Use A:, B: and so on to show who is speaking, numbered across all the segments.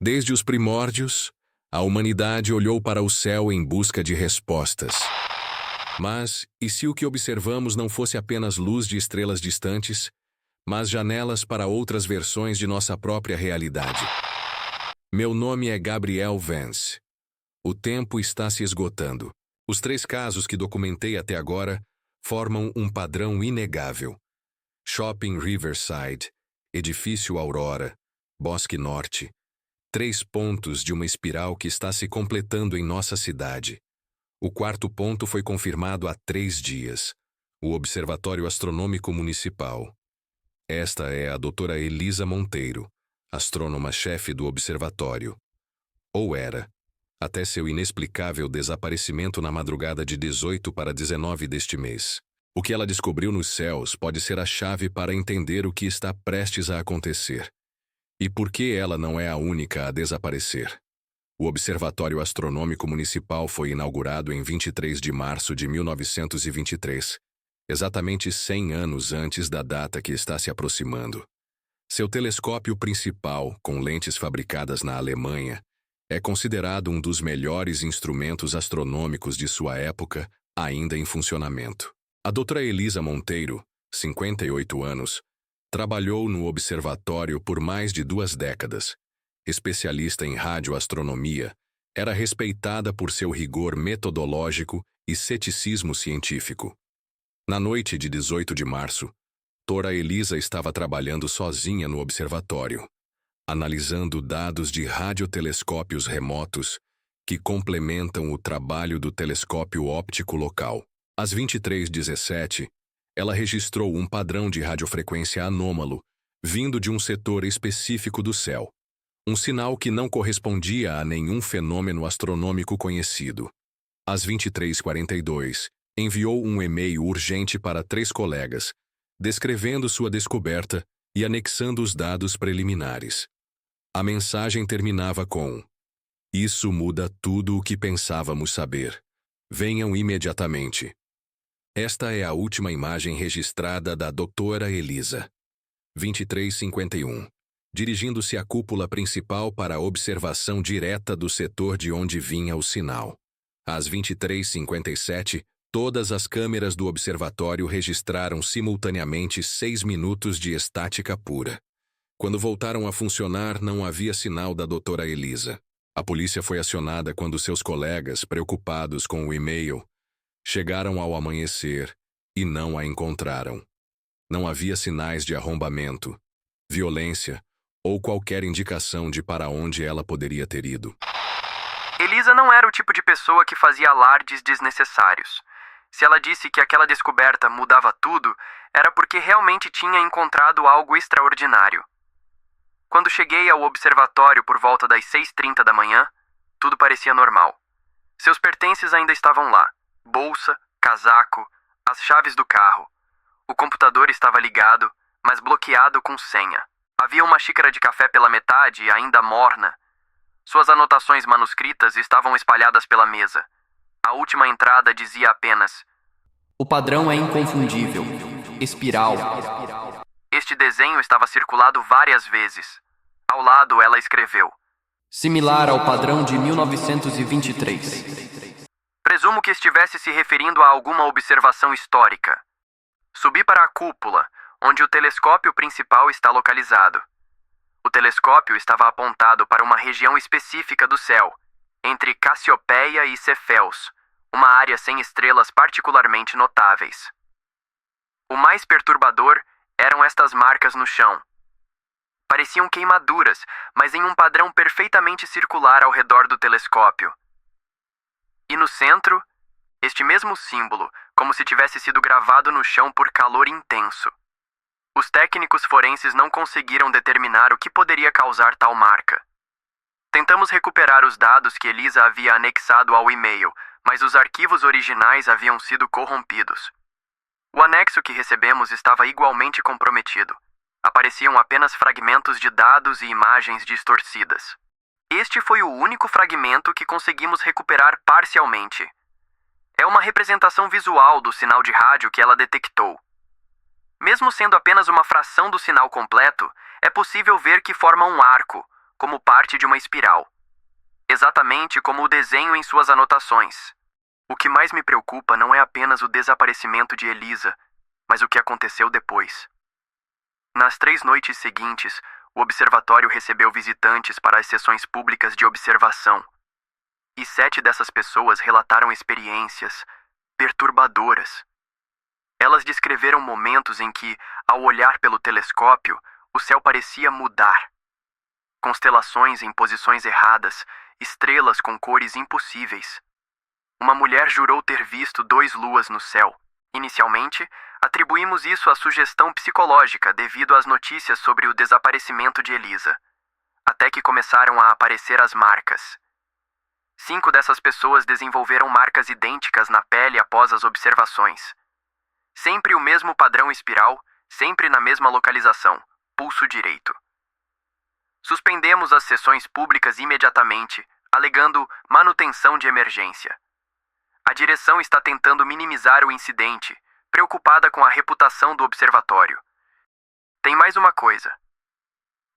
A: Desde os primórdios, a humanidade olhou para o céu em busca de respostas. Mas, e se o que observamos não fosse apenas luz de estrelas distantes, mas janelas para outras versões de nossa própria realidade? Meu nome é Gabriel Vance. O tempo está se esgotando. Os 3 casos que documentei até agora formam um padrão inegável. Shopping Riverside, Edifício Aurora, Bosque Norte. 3 pontos de uma espiral que está se completando em nossa cidade. O 4º ponto foi confirmado há 3 dias. O Observatório Astronômico Municipal. Esta é a doutora Elisa Monteiro, astrônoma-chefe do observatório. Ou era, até seu inexplicável desaparecimento na madrugada de 18 para 19 deste mês. O que ela descobriu nos céus pode ser a chave para entender o que está prestes a acontecer. E por que ela não é a única a desaparecer? O Observatório Astronômico Municipal foi inaugurado em 23 de março de 1923, exatamente 100 anos antes da data que está se aproximando. Seu telescópio principal, com lentes fabricadas na Alemanha, é considerado um dos melhores instrumentos astronômicos de sua época, ainda em funcionamento. A doutora Elisa Monteiro, 58 anos, trabalhou no observatório por mais de 2 décadas. Especialista em radioastronomia, era respeitada por seu rigor metodológico e ceticismo científico. Na noite de 18 de março, doutora Elisa estava trabalhando sozinha no observatório, analisando dados de radiotelescópios remotos que complementam o trabalho do telescópio óptico local. Às 23h17, ela registrou um padrão de radiofrequência anômalo, vindo de um setor específico do céu. Um sinal que não correspondia a nenhum fenômeno astronômico conhecido. Às 23h42, enviou um e-mail urgente para 3 colegas, descrevendo sua descoberta e anexando os dados preliminares. A mensagem terminava com: "Isso muda tudo o que pensávamos saber. Venham imediatamente." Esta é a última imagem registrada da doutora Elisa. 23h51. Dirigindo-se à cúpula principal para a observação direta do setor de onde vinha o sinal. Às 23h57, todas as câmeras do observatório registraram simultaneamente 6 minutos de estática pura. Quando voltaram a funcionar, não havia sinal da doutora Elisa. A polícia foi acionada quando seus colegas, preocupados com o e-mail, chegaram ao amanhecer e não a encontraram. Não havia sinais de arrombamento, violência ou qualquer indicação de para onde ela poderia ter ido.
B: Elisa não era o tipo de pessoa que fazia alardes desnecessários. Se ela disse que aquela descoberta mudava tudo, era porque realmente tinha encontrado algo extraordinário. Quando cheguei ao observatório por volta das 6h30 da manhã, tudo parecia normal. Seus pertences ainda estavam lá: bolsa, casaco, as chaves do carro. O computador estava ligado, mas bloqueado com senha. Havia uma xícara de café pela metade, ainda morna. Suas anotações manuscritas estavam espalhadas pela mesa. A última entrada dizia apenas: "O padrão é inconfundível. Espiral." Este desenho estava circulado várias vezes. Ao lado, ela escreveu: "Similar ao padrão de 1923. Presumo que estivesse se referindo a alguma observação histórica. Subi para a cúpula, onde o telescópio principal está localizado. O telescópio estava apontado para uma região específica do céu, entre Cassiopeia e Cefeus, uma área sem estrelas particularmente notáveis. O mais perturbador eram estas marcas no chão. Pareciam queimaduras, mas em um padrão perfeitamente circular ao redor do telescópio. E no centro, este mesmo símbolo, como se tivesse sido gravado no chão por calor intenso. Os técnicos forenses não conseguiram determinar o que poderia causar tal marca. Tentamos recuperar os dados que Elisa havia anexado ao e-mail, mas os arquivos originais haviam sido corrompidos. O anexo que recebemos estava igualmente comprometido. Apareciam apenas fragmentos de dados e imagens distorcidas. Este foi o único fragmento que conseguimos recuperar parcialmente. É uma representação visual do sinal de rádio que ela detectou. Mesmo sendo apenas uma fração do sinal completo, é possível ver que forma um arco, como parte de uma espiral, exatamente como o desenho em suas anotações. O que mais me preocupa não é apenas o desaparecimento de Elisa, mas o que aconteceu depois. Nas 3 noites seguintes, o observatório recebeu visitantes para as sessões públicas de observação, e 7 dessas pessoas relataram experiências perturbadoras. Elas descreveram momentos em que, ao olhar pelo telescópio, o céu parecia mudar. Constelações em posições erradas, estrelas com cores impossíveis. Uma mulher jurou ter visto 2 luas no céu. Inicialmente, atribuímos isso à sugestão psicológica devido às notícias sobre o desaparecimento de Elisa, até que começaram a aparecer as marcas. 5 dessas pessoas desenvolveram marcas idênticas na pele após as observações. Sempre o mesmo padrão espiral, sempre na mesma localização, pulso direito. Suspendemos as sessões públicas imediatamente, alegando manutenção de emergência. A direção está tentando minimizar o incidente, preocupada com a reputação do observatório. Tem mais uma coisa.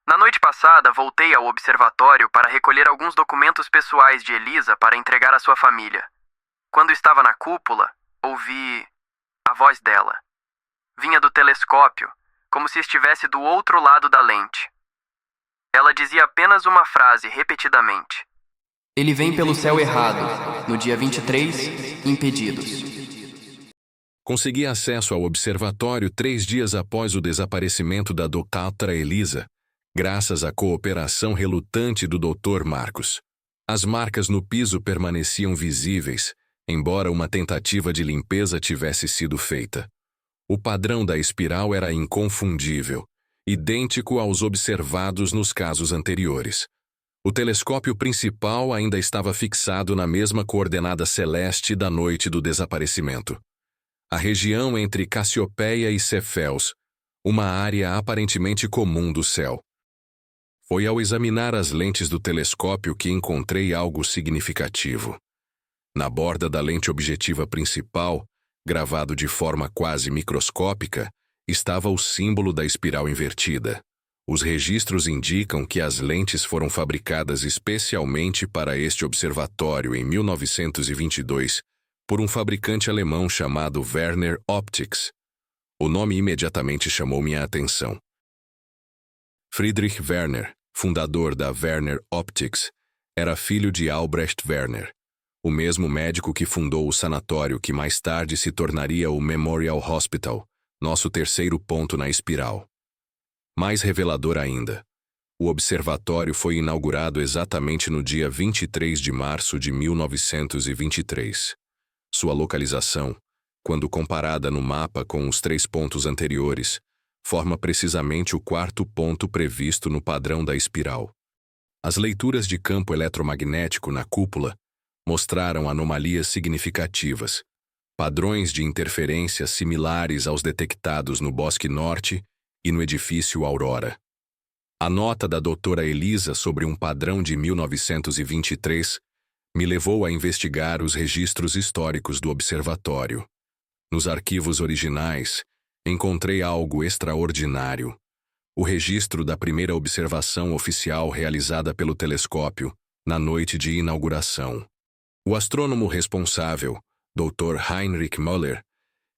B: Na noite passada, voltei ao observatório para recolher alguns documentos pessoais de Elisa para entregar à sua família. Quando estava na cúpula, ouvi a voz dela. Vinha do telescópio, como se estivesse do outro lado da lente. Ela dizia apenas uma frase repetidamente.
C: Ele vem pelo céu errado, no dia 23, impedidos.
A: Consegui acesso ao observatório 3 dias após o desaparecimento da Dra. Elisa, graças à cooperação relutante do Dr. Marcos. As marcas no piso permaneciam visíveis, embora uma tentativa de limpeza tivesse sido feita. O padrão da espiral era inconfundível, idêntico aos observados nos casos anteriores. O telescópio principal ainda estava fixado na mesma coordenada celeste da noite do desaparecimento. A região entre Cassiopeia e Cefeus, uma área aparentemente comum do céu. Foi ao examinar as lentes do telescópio que encontrei algo significativo. Na borda da lente objetiva principal, gravado de forma quase microscópica, estava o símbolo da espiral invertida. Os registros indicam que as lentes foram fabricadas especialmente para este observatório em 1922 por um fabricante alemão chamado Werner Optics. O nome imediatamente chamou minha atenção. Friedrich Werner, fundador da Werner Optics, era filho de Albrecht Werner, o mesmo médico que fundou o sanatório que mais tarde se tornaria o Memorial Hospital, nosso terceiro ponto na espiral. Mais revelador ainda, o observatório foi inaugurado exatamente no dia 23 de março de 1923. Sua localização, quando comparada no mapa com os 3 pontos anteriores, forma precisamente o 4º ponto previsto no padrão da espiral. As leituras de campo eletromagnético na cúpula mostraram anomalias significativas, padrões de interferência similares aos detectados no Bosque Norte e no edifício Aurora. A nota da Dra. Elisa sobre um padrão de 1923 me levou a investigar os registros históricos do observatório. Nos arquivos originais, encontrei algo extraordinário. O registro da primeira observação oficial realizada pelo telescópio na noite de inauguração. O astrônomo responsável, Dr. Heinrich Müller,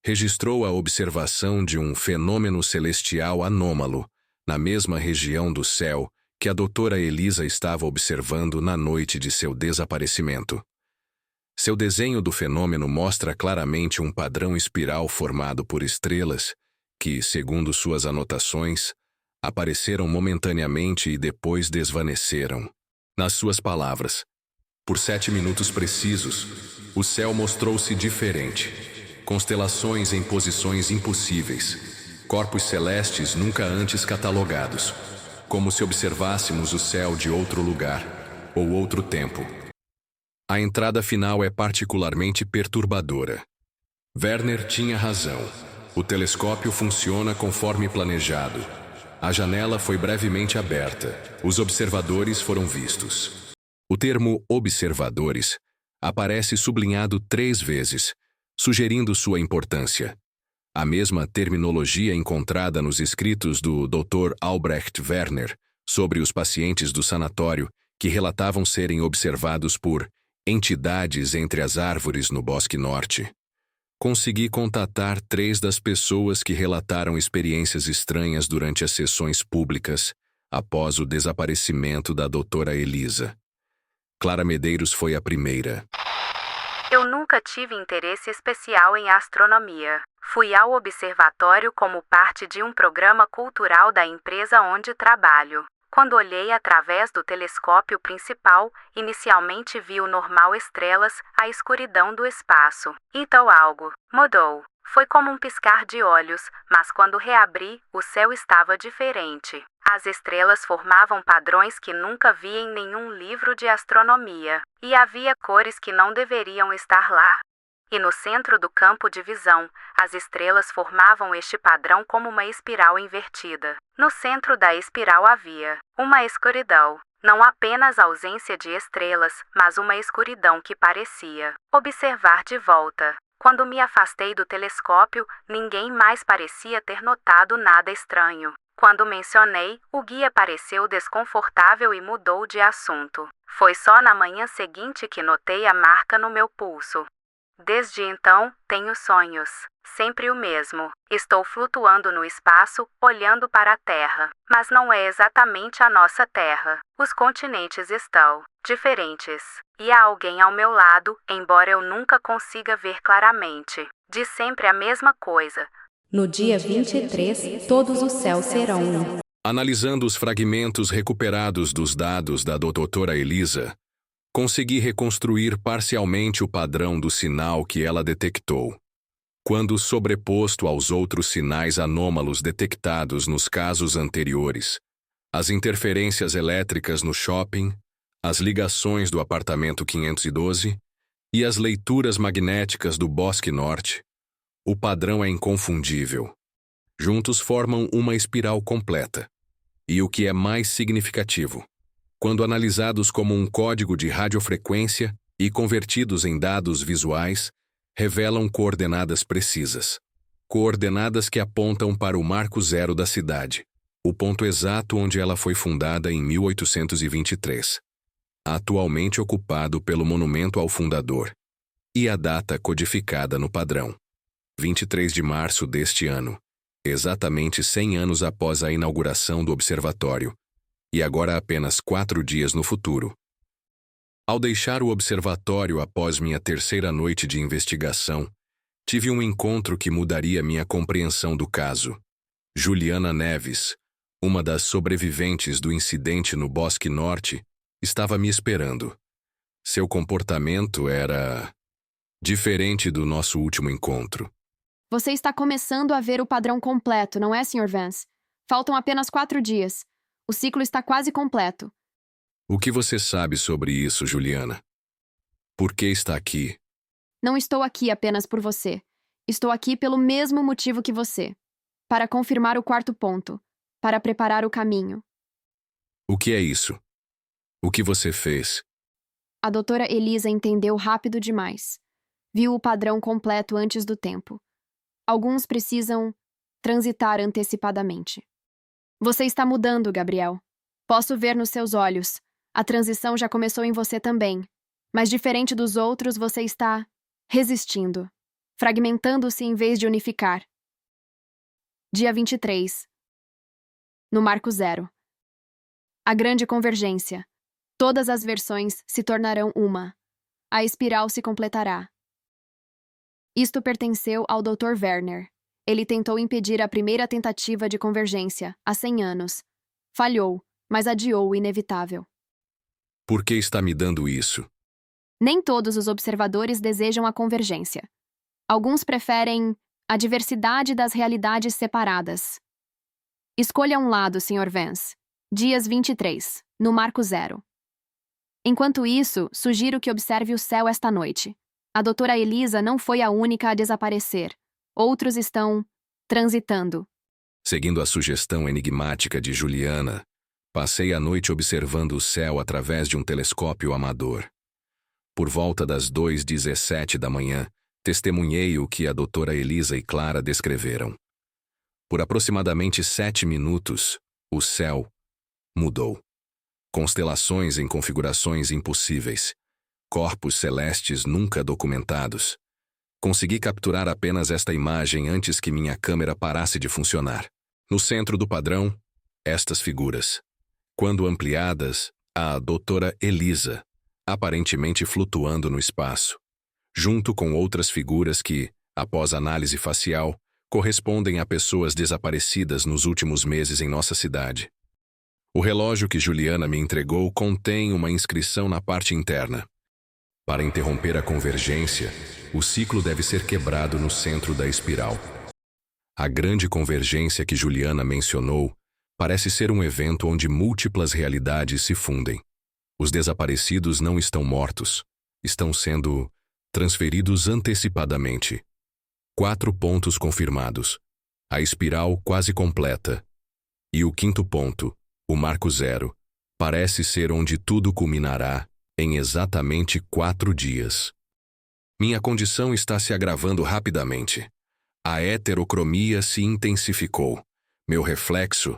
A: registrou a observação de um fenômeno celestial anômalo na mesma região do céu que a Dra. Elisa estava observando na noite de seu desaparecimento. Seu desenho do fenômeno mostra claramente um padrão espiral formado por estrelas que, segundo suas anotações, apareceram momentaneamente e depois desvaneceram. Nas suas palavras, por 7 minutos precisos, o céu mostrou-se diferente. Constelações em posições impossíveis, corpos celestes nunca antes catalogados, como se observássemos o céu de outro lugar ou outro tempo. A entrada final é particularmente perturbadora. Werner tinha razão. O telescópio funciona conforme planejado. A janela foi brevemente aberta. Os observadores foram vistos. O termo observadores aparece sublinhado 3 vezes, sugerindo sua importância. A mesma terminologia encontrada nos escritos do Dr. Albrecht Werner sobre os pacientes do sanatório que relatavam serem observados por entidades entre as árvores no Bosque Norte. Consegui contatar 3 das pessoas que relataram experiências estranhas durante as sessões públicas após o desaparecimento da doutora Elisa. Clara Medeiros foi a primeira.
D: Eu nunca tive interesse especial em astronomia. Fui ao observatório como parte de um programa cultural da empresa onde trabalho. Quando olhei através do telescópio principal, inicialmente vi o normal estrelas, a escuridão do espaço. Então algo mudou. Foi como um piscar de olhos, mas quando reabri, o céu estava diferente. As estrelas formavam padrões que nunca vi em nenhum livro de astronomia. E havia cores que não deveriam estar lá. E no centro do campo de visão, as estrelas formavam este padrão como uma espiral invertida. No centro da espiral havia uma escuridão. Não apenas ausência de estrelas, mas uma escuridão que parecia observar de volta. Quando me afastei do telescópio, ninguém mais parecia ter notado nada estranho. Quando mencionei, o guia pareceu desconfortável e mudou de assunto. Foi só na manhã seguinte que notei a marca no meu pulso. Desde então, tenho sonhos. Sempre o mesmo. Estou flutuando no espaço, olhando para a Terra. Mas não é exatamente a nossa Terra. Os continentes estão diferentes. E há alguém ao meu lado, embora eu nunca consiga ver claramente. Diz sempre a mesma coisa.
E: No dia 23, todos os céus serão um.
A: Analisando os fragmentos recuperados dos dados da doutora Elisa, consegui reconstruir parcialmente o padrão do sinal que ela detectou. Quando sobreposto aos outros sinais anômalos detectados nos casos anteriores, as interferências elétricas no shopping, as ligações do apartamento 512 e as leituras magnéticas do Bosque Norte, o padrão é inconfundível. Juntos formam uma espiral completa. E o que é mais significativo, quando analisados como um código de radiofrequência e convertidos em dados visuais, revelam coordenadas precisas. Coordenadas que apontam para o marco zero da cidade, o ponto exato onde ela foi fundada em 1823. Atualmente ocupado pelo monumento ao fundador. E a data codificada no padrão. 23 de março deste ano, exatamente 100 anos após a inauguração do observatório, e agora apenas 4 dias no futuro. Ao deixar o observatório após minha terceira noite de investigação, tive um encontro que mudaria minha compreensão do caso. Juliana Neves, uma das sobreviventes do incidente no Bosque Norte, estava me esperando. Seu comportamento era diferente do nosso último encontro.
F: Você está começando a ver o padrão completo, não é, Sr. Vance? Faltam apenas 4 dias. O ciclo está quase completo.
A: O que você sabe sobre isso, Juliana? Por que está aqui?
F: Não estou aqui apenas por você. Estou aqui pelo mesmo motivo que você. Para confirmar o 4º ponto. Para preparar o caminho.
A: O que é isso? O que você fez?
F: A doutora Elisa entendeu rápido demais. Viu o padrão completo antes do tempo. Alguns precisam transitar antecipadamente. Você está mudando, Gabriel. Posso ver nos seus olhos. A transição já começou em você também. Mas diferente dos outros, você está resistindo. Fragmentando-se em vez de unificar. Dia 23. No marco zero. A grande convergência. Todas as versões se tornarão uma. A espiral se completará. Isto pertenceu ao Dr. Werner. Ele tentou impedir a primeira tentativa de convergência, há 100 anos. Falhou, mas adiou o inevitável.
A: Por que está me dando isso?
F: Nem todos os observadores desejam a convergência. Alguns preferem a diversidade das realidades separadas. Escolha um lado, Sr. Vance. Dias 23, no marco zero. Enquanto isso, sugiro que observe o céu esta noite. A doutora Elisa não foi a única a desaparecer. Outros estão transitando.
A: Seguindo a sugestão enigmática de Juliana, passei a noite observando o céu através de um telescópio amador. Por volta das 2h17 da manhã, testemunhei o que a doutora Elisa e Clara descreveram. Por aproximadamente 7 minutos, o céu mudou. Constelações em configurações impossíveis. Corpos celestes nunca documentados. Consegui capturar apenas esta imagem antes que minha câmera parasse de funcionar. No centro do padrão, estas figuras. Quando ampliadas, a doutora Elisa, aparentemente flutuando no espaço, junto com outras figuras que, após análise facial, correspondem a pessoas desaparecidas nos últimos meses em nossa cidade. O relógio que Juliana me entregou contém uma inscrição na parte interna. Para interromper a convergência, o ciclo deve ser quebrado no centro da espiral. A grande convergência que Juliana mencionou parece ser um evento onde múltiplas realidades se fundem. Os desaparecidos não estão mortos, estão sendo transferidos antecipadamente. 4 pontos confirmados. A espiral quase completa. E o 5º ponto, o marco zero, parece ser onde tudo culminará em exatamente 4 dias. Minha condição está se agravando rapidamente. A heterocromia se intensificou. Meu reflexo,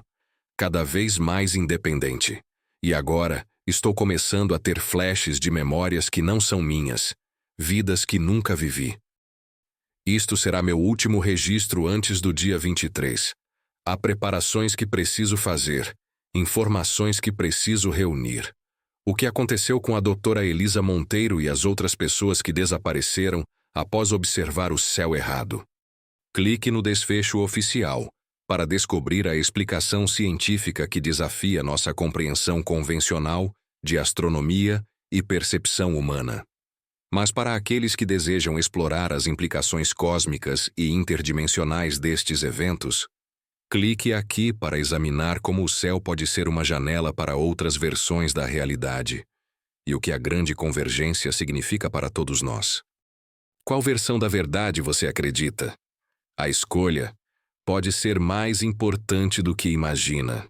A: cada vez mais independente. E agora, estou começando a ter flashes de memórias que não são minhas, vidas que nunca vivi. Isto será meu último registro antes do dia 23. Há preparações que preciso fazer, informações que preciso reunir. O que aconteceu com a doutora Elisa Monteiro e as outras pessoas que desapareceram após observar o céu errado? Clique no desfecho oficial para descobrir a explicação científica que desafia nossa compreensão convencional de astronomia e percepção humana. Mas para aqueles que desejam explorar as implicações cósmicas e interdimensionais destes eventos, clique aqui para examinar como o céu pode ser uma janela para outras versões da realidade e o que a grande convergência significa para todos nós. Qual versão da verdade você acredita? A escolha pode ser mais importante do que imagina.